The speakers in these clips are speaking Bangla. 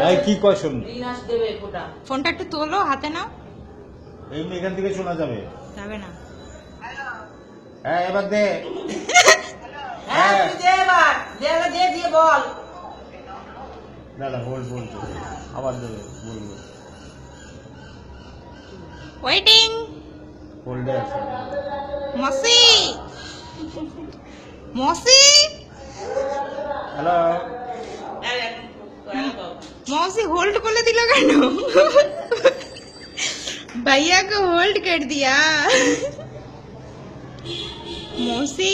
এই কি কয় শুন, ফোনটা একটু তোলো, হাতে নাও। এই এখান থেকে শোনা যাবে। যাবে না। হ্যাঁ এবার দে। হ্যাঁ তুই দে এবার, দে দিয়ে বল। দাদা বলতো আবার দেবে, বলবো ওয়েটিং। হোল্ডে আছে। মসি মসি হ্যালো मौसी होल्ड कर दिल केन भैया को होल्ड कर दिया मौसी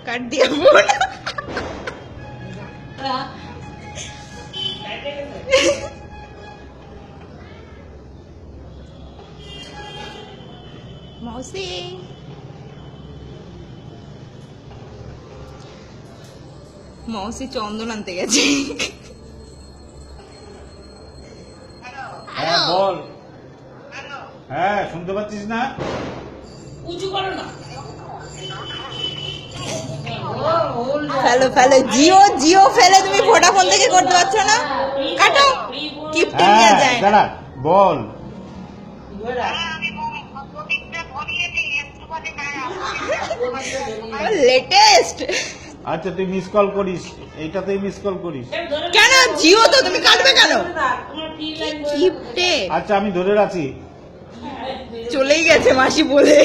काट दिया फोन मौसी मौसी चंदन आनते गेছে হ্যাঁ বল। হ্যাঁ শুনতে পাচ্ছিস না? উঁচু করো না। ফেলো ফেলো, জিও জিও ফেলে তুমি ভোডাফোন থেকে করতে পারছো না, কাটো। কিপটে নিয়ে যায় না। দাঁড়া বল। লেটেস্ট। আচ্ছা তুই মিস কল করিস, এইটাতেই মিস কল করিস। কেন জিও তো, তুমি কাটবে কেন? কিপটে। আচ্ছা আমি ধরে রাখি। চলেই গেছে মাসি বলে।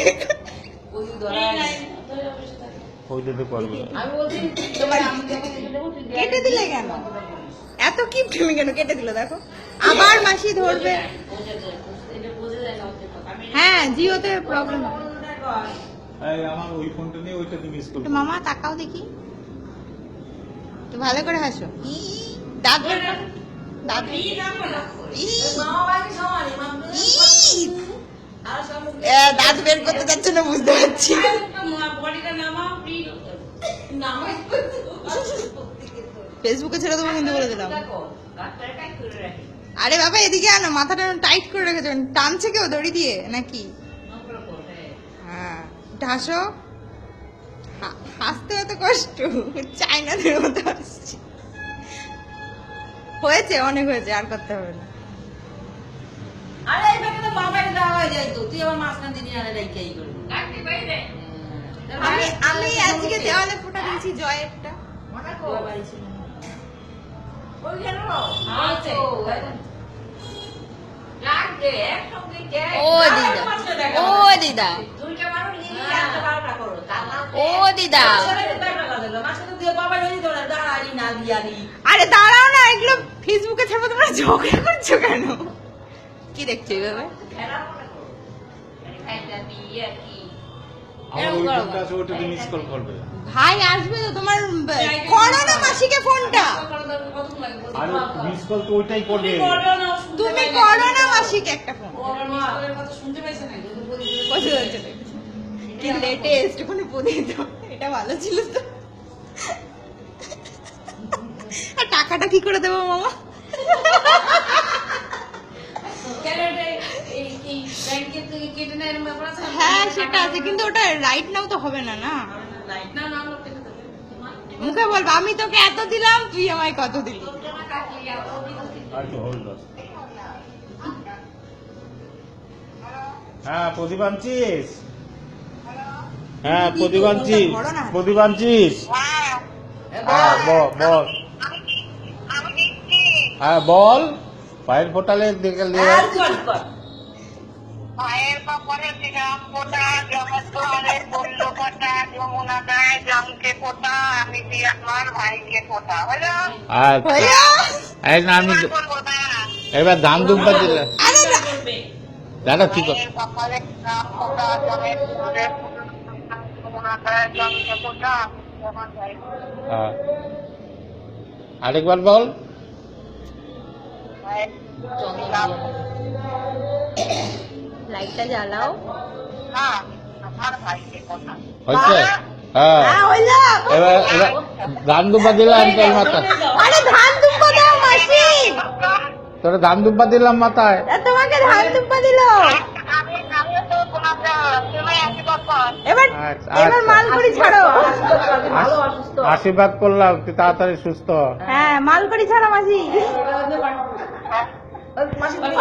ওইটাতে করবে। তোমার কেটে দিলে কেন? এত কিপটেমি কেন? কেটে দিল দেখো, আবার মাসি ধরবে। হ্যাঁ জিওতে প্রবলেম। এই আমার ওই ফোনটা নিয়ে ওইটাতে মিস কল। তো মামা তাকাও দেখি, তো ভালো করে হাসো। দাঁত বের করো, দাঁত বের দাঁত বের করতে যাচ্ছে না, বুঝতে পারছি। ফেসবুকে ছেড়ে দেবো কিন্তু বলে দিলাম। আরে বাবা এদিকে আনো, মাথাটা টাইট করে রেখেছো, টানছে কেউ দড়ি দিয়ে নাকি? হ্যাঁ ঢাসো, হাসতে এত কষ্ট, চাইনাদের মতো হাসছি। হয়েছে, অনেক হয়েছে, আর করতে হবে না। আরে এইভাবে তো বাবাই দেওয়া যায় তো, তুই আবার মাঝখান দিয়ে নিয়ে আরে রাইখাই করবি। আমি আজকে দেওয়ালে ফোঁটা দিয়েছি জয়েরটা। ও দিদা, ও দিদা, ও দিদা, আরে দাঁড়াও না, এগুলো ফেসবুকে ছাড়বো, তোমরা ঝগড়া করছো কেন? কি দেখছো এইভাবে? আমার ওই ফোনটা আছে, ওইটাতে মিস কল করবে। ভাই আসবে তো, তোমার করো না মাসিকে ফোনটা। আর মিস কল তো ওইটাই করবে। তুমি করো না মাসিকে একটা ফোন। শুনতে পাইছে না, কত হয়েছে কি লেটেস্ট, কোনো বলি তো এটা ভালো ছিল তো। আর টাকাটা কি করে দেবো মামা? হ্যাঁ সেটা আছে, কিন্তু ওটা রাইট নাও তো হবে না। না মুখে বলবো আমি তোকে এত দিলাম, তুই আমায় কত দিলি। হ্যাঁ প্রদীপ আনছিস? হ্যাঁ প্রদীপ আনছিস? প্রদীপ আনছিস? হ্যাঁ বল। হ্যাঁ বল। পায়ের ফোটালে দেখে পায়ের পাপড়ে দিলাম ফোটা, জগৎ বললো ফোটা, যমুনা গায়ে জমকে ফোটা, আমি দিই আমার ভাইকে ফোটা। হলো আমি এবার ধান দুব্বা দিলে দাদা ঠিক আছে। পাপড়ে দিলাম ফোটা, জমের ফুলে যমুনা গায়ে জমকে ফোটা, আমার ভাই। আরেকবার বল। লাইটটা জ্বালাও। হ্যাঁ আমার ভাইকে ফোটা। হয়েছে? হ্যাঁ এবার ধান দুব্বা দিলাম তোর মাথায়। আরে ধান দুব্বা দাও মাসি, তোরা ধান দুব্বা দিলাম মাথায়। তোমাকে ধান দুব্বা দিল। আমি তো তোমাকে তুমি আশীর্বাদ এবার আচ্ছা, এবার আচ্ছা। মালকড়ি ছাড়ো। আশীর্বাদ করলাম তুই তাড়াতাড়ি সুস্থ হ। হ্যাঁ মালকড়ি ছাড়ো মাসি।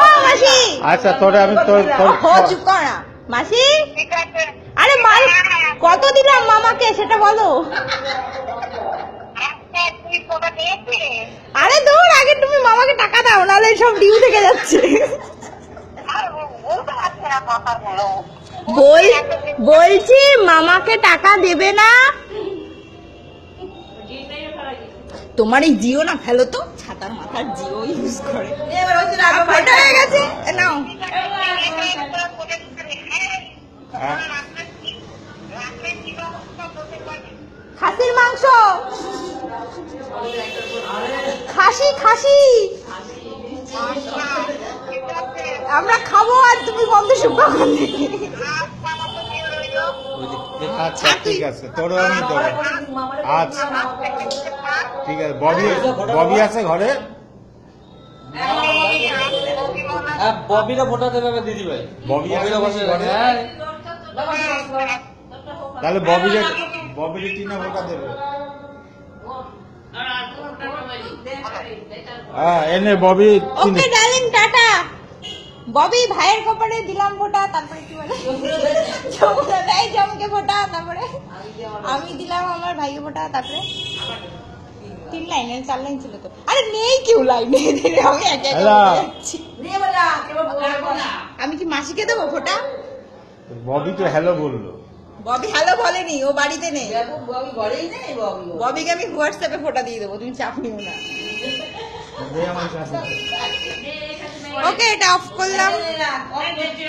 ও মাসি আচ্ছা তোরে আমি তোর ও চুপ কর না মাসি। ঠিক আছে। আরে মাল কত দিলাম মামাকে সেটা বলো। আজকে তুই ফোটা দিয়েছিস? আরে দূর আগে তুমি মামাকে টাকা দাও নাহলে সব ডিউ থেকে যাচ্ছে। আর বলতে পারছি না কথাগুলো। বলছি মামাকে টাকা দেবে না। তোমার এই জিও না ফেলো তো, ছাতার মাথার জিও ইউজ করে। এবার হচ্ছে না ফোটা হয়ে গেছে নাও। হ্যাঁ। খাসির মাংস, খাসি খাসি আমরা খাবো আর তুমি বন্ধ শুক্র করলে। আচ্ছা ঠিক আছে তোরও আমি দেবো। আচ্ছা ঠিক আছে। ববি ববি আছে ঘরে? ববিরা ভোটা দেবে এবার দিদি ভাই। ববি আছে বসে ঘরে? হ্যাঁ। তাহলে ববিরে ববিরে টিনা ভোটা দেবে। হ্যাঁ এনে ববি ওকে ডার্লিং টাটা। ববি ভাইয়ের কপালে দিলাম ফোটা, তারপরে কি বলে যমুনা দেয় জমকে ফোটা, তারপরে আমি দিলাম আমার ভাইকে ফোটা, তারপরে 3 লাইন 4 লাইন ছিল তো। আরে নেই কেউ লাইনে, আমি একে একে হ্যালো। বলে যাচ্ছি। নিয়ে বলা কেবল বলবো না। আমি কি মাসিকে দেবো ফোটা? ববি তো হ্যালো বললো। ববি হ্যালো বলেনি, ও বাড়িতে নেই। বাবু ববি ঘরেই নেই ববি। ববিকে আমি হোয়াটসঅ্যাপে ফোটা দিয়ে দেবো, তুমি চাপ নিও না। দে আমার কাছে। ওকে এটা অফ করলাম। না